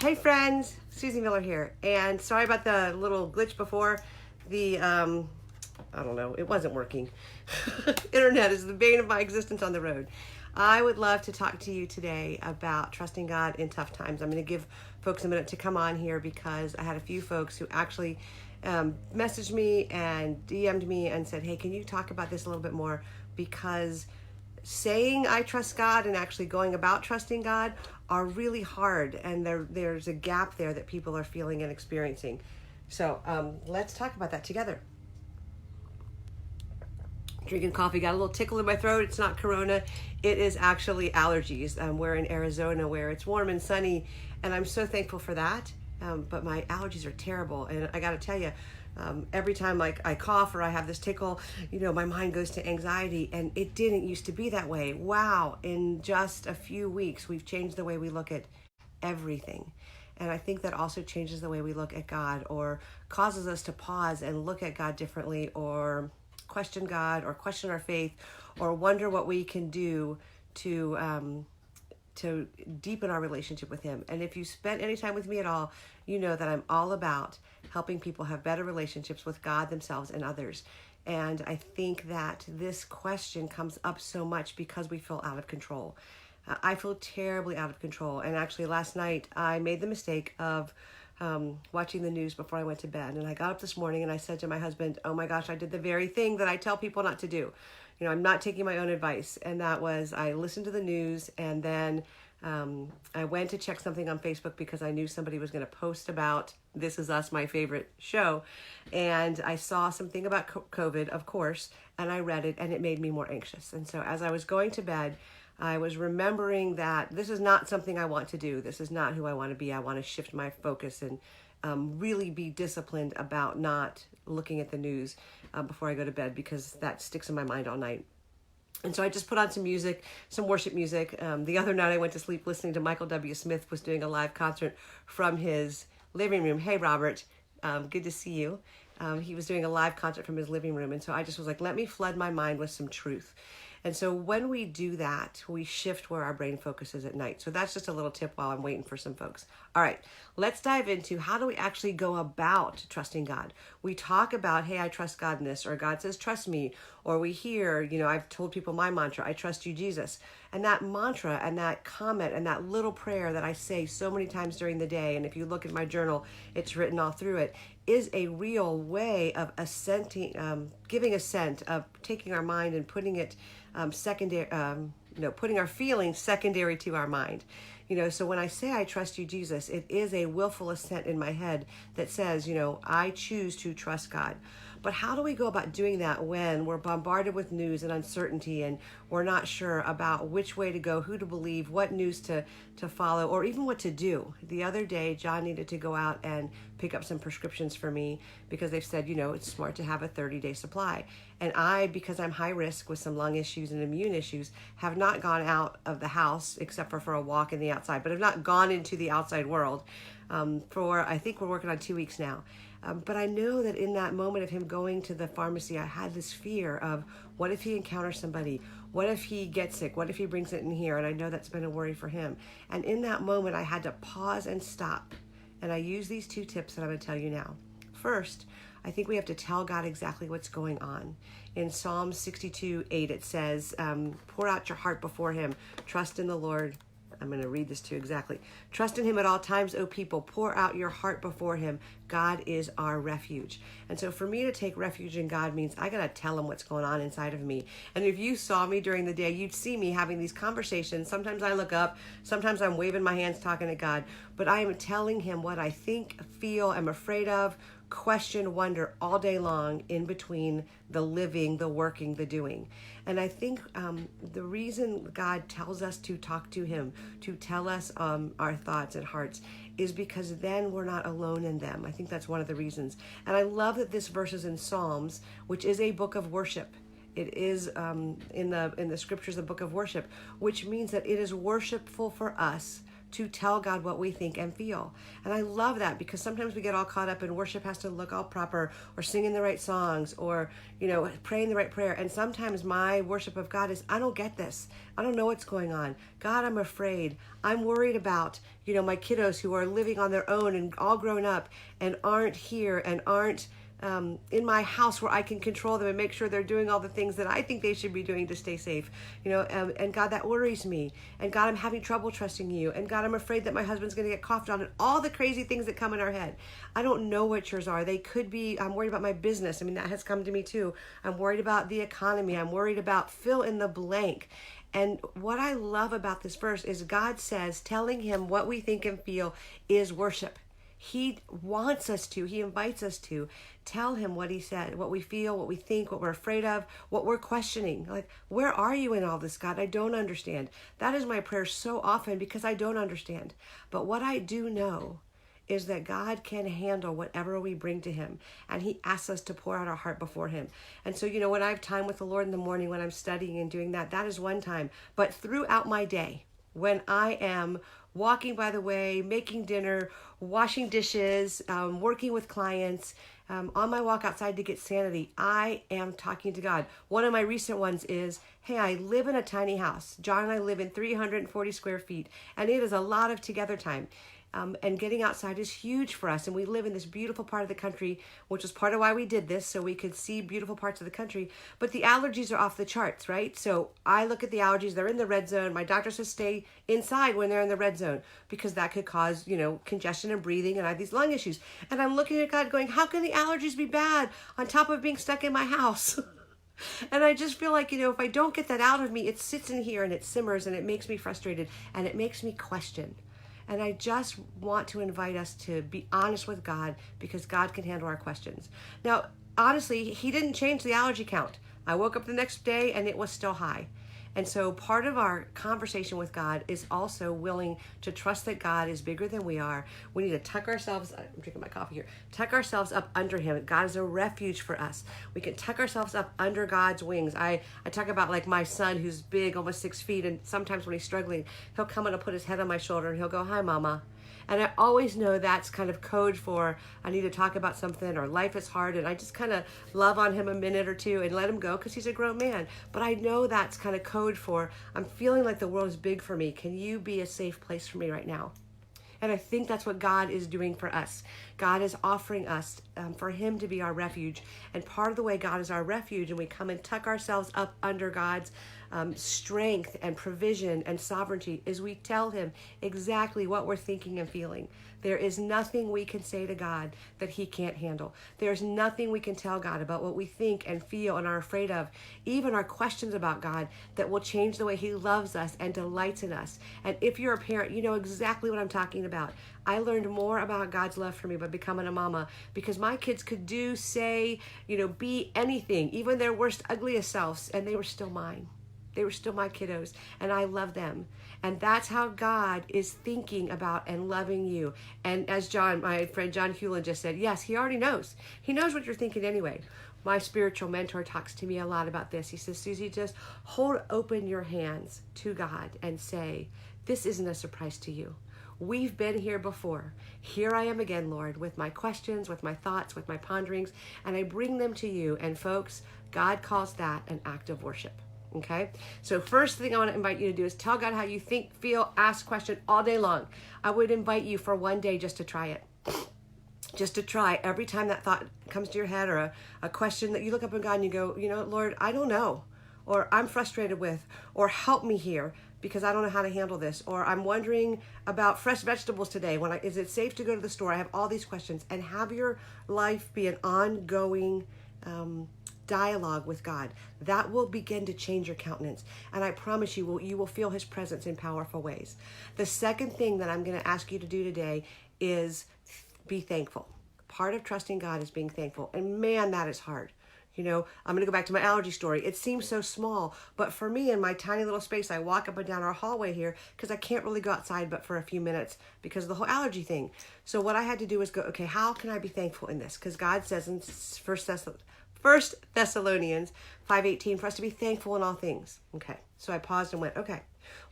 Hey friends, Susie Miller here, and sorry about the little glitch before. I don't know, it wasn't working. Internet is the bane of my existence on the road. I would love to talk to you today about trusting God in tough times. I'm going to give folks a minute to come on here because I had a few folks who actually messaged me and DM'd me and said, hey, can you talk about this a little bit more? Because saying I trust God and actually going about trusting God are really hard, and there's a gap there that people are feeling and experiencing. So let's talk about that together. Drinking coffee, got a little tickle in my throat. It's not corona, it is actually allergies. We're in Arizona where it's warm and sunny, and I'm so thankful for that. But my allergies are terrible, and I got to tell you, every time I cough or I have this tickle, my mind goes to anxiety, and it didn't used to be that way. Wow, in just a few weeks, we've changed the way we look at everything. And I think that also changes the way we look at God, or causes us to pause and look at God differently, or question God, or question our faith, or wonder what we can do to deepen our relationship with Him. And if you spent any time with me at all, you know that I'm all about helping people have better relationships with God, themselves, and others. And I think that this question comes up so much because we feel out of control. I feel terribly out of control. And actually last night I made the mistake of watching the news before I went to bed. And I got up this morning and I said to my husband, oh my gosh, I did the very thing that I tell people not to do. I'm not taking my own advice. And that was, I listened to the news, and then I went to check something on Facebook because I knew somebody was going to post about This Is Us, my favorite show. And I saw something about COVID, of course, and I read it, and it made me more anxious. And so as I was going to bed, I was remembering that this is not something I want to do. This is not who I want to be. I want to shift my focus and really be disciplined about not looking at the news before I go to bed, because that sticks in my mind all night. And so I just put on some music, some worship music. The other night I went to sleep listening to Michael W. Smith was doing a live concert from his living room. Hey, Robert, good to see you. He was doing a live concert from his living room. And so I just was like, let me flood my mind with some truth. And so when we do that, we shift where our brain focuses at night. So that's just a little tip while I'm waiting for some folks. All right, let's dive into how do we actually go about trusting God. We talk about, hey, I trust God in this, or God says, trust me. Or we hear, I've told people my mantra, I trust you, Jesus. And that mantra and that comment and that little prayer that I say so many times during the day, and if you look at my journal, it's written all through it, is a real way of assenting, giving assent, of taking our mind and putting it secondary, putting our feelings secondary to our mind. So when I say I trust you, Jesus, it is a willful assent in my head that says, I choose to trust God. But how do we go about doing that when we're bombarded with news and uncertainty, and we're not sure about which way to go, who to believe, what news to follow, or even what to do? The other day, John needed to go out and pick up some prescriptions for me because they've said, it's smart to have a 30-day supply. And I, because I'm high risk with some lung issues and immune issues, have not gone out of the house except for a walk in the outside, but have not gone into the outside world I think we're working on 2 weeks now. But I know that in that moment of him going to the pharmacy, I had this fear of, what if he encounters somebody? What if he gets sick? What if he brings it in here? And I know that's been a worry for him. And in that moment, I had to pause and stop. And I use these 2 tips that I'm going to tell you now. First, I think we have to tell God exactly what's going on. In Psalm 62:8, it says, pour out your heart before Him. Trust in the Lord. I'm going to read this to you exactly. Trust in Him at all times, O people. Pour out your heart before Him. God is our refuge. And so for me to take refuge in God means I got to tell Him what's going on inside of me. And if you saw me during the day, you'd see me having these conversations. Sometimes I look up. Sometimes I'm waving my hands talking to God. But I am telling Him what I think, feel, am afraid of, question, wonder all day long, in between the living, the working, the doing. And I think the reason God tells us to talk to Him, to tell us our thoughts and hearts, is because then we're not alone in them. I think that's one of the reasons. And I love that this verse is in Psalms, which is a book of worship. It is in the scriptures a book of worship, which means that it is worshipful for us to tell God what we think and feel. And I love that, because sometimes we get all caught up in worship has to look all proper, or singing the right songs, or, praying the right prayer. And sometimes my worship of God is, I don't get this. I don't know what's going on. God, I'm afraid. I'm worried about, my kiddos who are living on their own and all grown up and aren't here and aren't in my house where I can control them and make sure they're doing all the things that I think they should be doing to stay safe. And God, that worries me. And God, I'm having trouble trusting you. And God, I'm afraid that my husband's going to get coughed on, and all the crazy things that come in our head. I don't know what yours are. They could be, I'm worried about my business. I mean, that has come to me too. I'm worried about the economy. I'm worried about fill in the blank. And what I love about this verse is God says, telling him what we think and feel is worship. He wants us to, he invites us to tell him what he said, what we feel, what we think, what we're afraid of, what we're questioning. Like, where are you in all this, God? I don't understand. That is my prayer so often, because I don't understand. But what I do know is that God can handle whatever we bring to him. And he asks us to pour out our heart before him. And so, when I have time with the Lord in the morning, when I'm studying and doing that, that is one time. But throughout my day, when I am walking by the way, making dinner, washing dishes, working with clients, on my walk outside to get sanity, I am talking to God. One of my recent ones is, hey, I live in a tiny house. John and I live in 340 square feet, and it is a lot of together time. And getting outside is huge for us. And we live in this beautiful part of the country, which was part of why we did this, so we could see beautiful parts of the country. But the allergies are off the charts, right? So I look at the allergies, they're in the red zone. My doctor says stay inside when they're in the red zone, because that could cause, congestion and breathing, and I have these lung issues. And I'm looking at God going, how can the allergies be bad on top of being stuck in my house? And I just feel like, if I don't get that out of me, it sits in here and it simmers and it makes me frustrated and it makes me question. And I just want to invite us to be honest with God, because God can handle our questions. Now, honestly, he didn't change the allergy count. I woke up the next day and it was still high. And so part of our conversation with God is also willing to trust that God is bigger than we are. We need to tuck ourselves, I'm drinking my coffee here, tuck ourselves up under him. God is a refuge for us. We can tuck ourselves up under God's wings. I talk about, like, my son who's big, almost 6 feet, and sometimes when he's struggling, he'll come and he'll put his head on my shoulder and he'll go, hi, Mama. And I always know that's kind of code for I need to talk about something, or life is hard, and I just kind of love on him a minute or two and let him go, because he's a grown man. But I know that's kind of code for I'm feeling like the world is big for me. Can you be a safe place for me right now? And I think that's what God is doing for us. God is offering us for him to be our refuge. And part of the way God is our refuge, and we come and tuck ourselves up under God's strength and provision and sovereignty, is we tell him exactly what we're thinking and feeling. There is nothing we can say to God that he can't handle. There's nothing we can tell God about what we think and feel and are afraid of, even our questions about God, that will change the way he loves us and delights in us. And if you're a parent, you know exactly what I'm talking about. I learned more about God's love for me by becoming a mama, because my kids could do, say, be anything, even their worst, ugliest selves, and they were still mine. They were still my kiddos, and I love them. And that's how God is thinking about and loving you. And as my friend John Hewlin just said, yes, he already knows. He knows what you're thinking anyway. My spiritual mentor talks to me a lot about this. He says, Susie, just hold open your hands to God and say, this isn't a surprise to you. We've been here before. Here I am again, Lord, with my questions, with my thoughts, with my ponderings, and I bring them to you. And folks, God calls that an act of worship. Okay, so first thing I want to invite you to do is tell God how you think, feel, ask question all day long. I would invite you for one day just to try it. Just to try. Every time that thought comes to your head, or a question that you look up at God and you go, Lord, I don't know, or I'm frustrated with, or help me here because I don't know how to handle this, or I'm wondering about fresh vegetables today. Is it safe to go to the store? I have all these questions. And have your life be an ongoing dialogue with God. That will begin to change your countenance. And I promise you will feel his presence in powerful ways. The second thing that I'm going to ask you to do today is be thankful. Part of trusting God is being thankful. And man, that is hard. I'm going to go back to my allergy story. It seems so small, but for me, in my tiny little space, I walk up and down our hallway here because I can't really go outside but for a few minutes because of the whole allergy thing. So what I had to do was go, okay, how can I be thankful in this? Because God says in 1 Thessalonians 5:18 for us to be thankful in all things. Okay, so I paused and went, okay,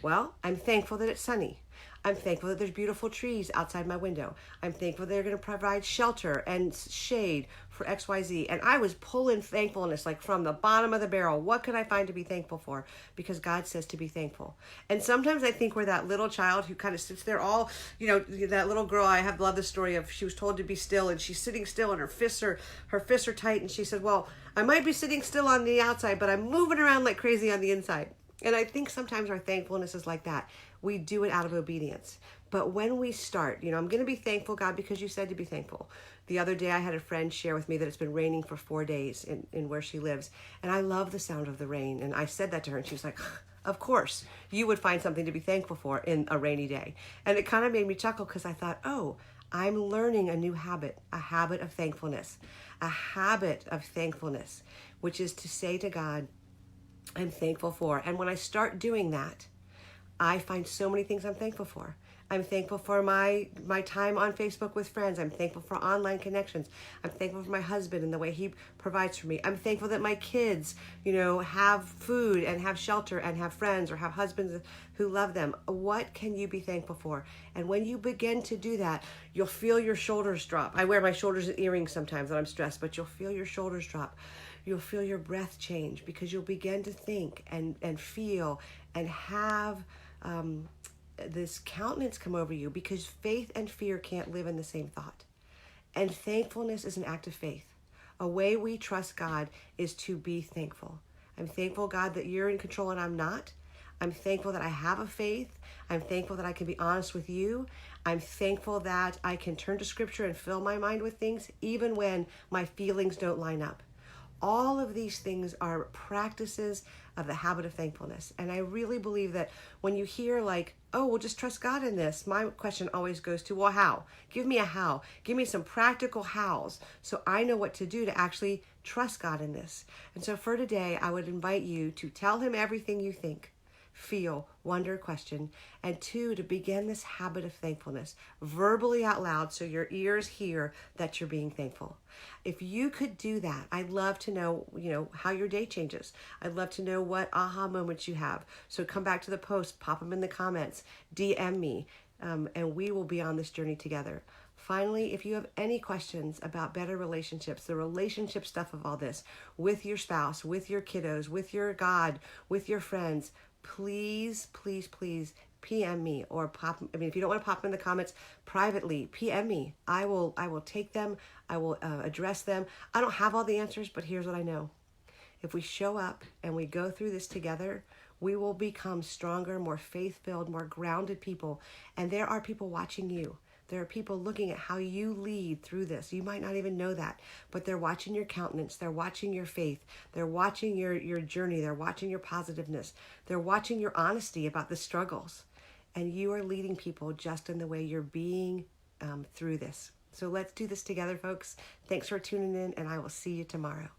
well, I'm thankful that it's sunny. I'm thankful that there's beautiful trees outside my window. I'm thankful they're going to provide shelter and shade for XYZ. And I was pulling thankfulness like from the bottom of the barrel. What could I find to be thankful for? Because God says to be thankful. And sometimes I think we're that little child who kind of sits there all, that little girl, I have loved the story of, she was told to be still and she's sitting still and her fists are tight. And she said, well, I might be sitting still on the outside, but I'm moving around like crazy on the inside. And I think sometimes our thankfulness is like that. We do it out of obedience. But when we start, I'm going to be thankful, God, because you said to be thankful. The other day I had a friend share with me that it's been raining for 4 days in where she lives. And I love the sound of the rain. And I said that to her and she was like, of course, you would find something to be thankful for in a rainy day. And it kind of made me chuckle because I thought, oh, I'm learning a new habit, a habit of thankfulness, which is to say to God, I'm thankful for. And when I start doing that, I find so many things I'm thankful for. I'm thankful for my time on Facebook with friends. I'm thankful for online connections. I'm thankful for my husband and the way he provides for me. I'm thankful that my kids, have food and have shelter and have friends or have husbands who love them. What can you be thankful for? And when you begin to do that, you'll feel your shoulders drop. I wear my shoulders and earrings sometimes when I'm stressed, but you'll feel your shoulders drop. You'll feel your breath change because you'll begin to think and feel and have this countenance come over you, because faith and fear can't live in the same thought. And thankfulness is an act of faith. A way we trust God is to be thankful. I'm thankful, God, that you're in control and I'm not. I'm thankful that I have a faith. I'm thankful that I can be honest with you. I'm thankful that I can turn to scripture and fill my mind with things even when my feelings don't line up. All of these things are practices of the habit of thankfulness. And I really believe that when you hear like, oh, we'll just trust God in this, my question always goes to, well, how? Give me a how. Give me some practical hows so I know what to do to actually trust God in this. And so for today, I would invite you to tell him everything you think, feel, wonder, question, and 2, to begin this habit of thankfulness verbally out loud so your ears hear that you're being thankful. If you could do that, I'd love to know, how your day changes. I'd love to know what aha moments you have. So come back to the post, pop them in the comments, DM me, and we will be on this journey together. Finally, if you have any questions about better relationships, the relationship stuff of all this, with your spouse, with your kiddos, with your God, with your friends, please PM me or if you don't want to pop them in the comments privately, PM me. I will take them. I will address them. I don't have all the answers, but here's what I know. If we show up and we go through this together, we will become stronger, more faith-filled, more grounded people. And there are people watching you. There are people looking at how you lead through this. You might not even know that, but they're watching your countenance. They're watching your faith. They're watching your journey. They're watching your positiveness. They're watching your honesty about the struggles. And you are leading people just in the way you're being through this. So let's do this together, folks. Thanks for tuning in, and I will see you tomorrow.